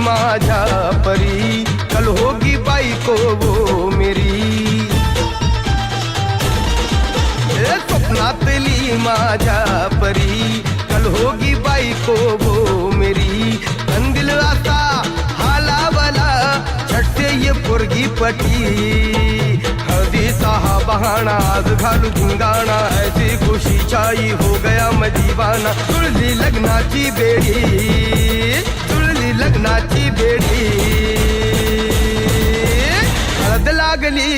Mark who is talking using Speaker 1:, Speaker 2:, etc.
Speaker 1: माझ्या परी, कल होगी बायको वो मेरी. स्वप्नातली माझ्या परी, कल होगी बायको वो मेरी. कंदिल असा हालावला, झटसे ये पोरगी पटी. हळदीचा हा बहाणा, आज घालू धिंगाणा, ऐसी खुशी छाई हो गया मदीवाना. जुळली लग्नाची बेडी, जुळली लग्नाची बेडी, हळद लागली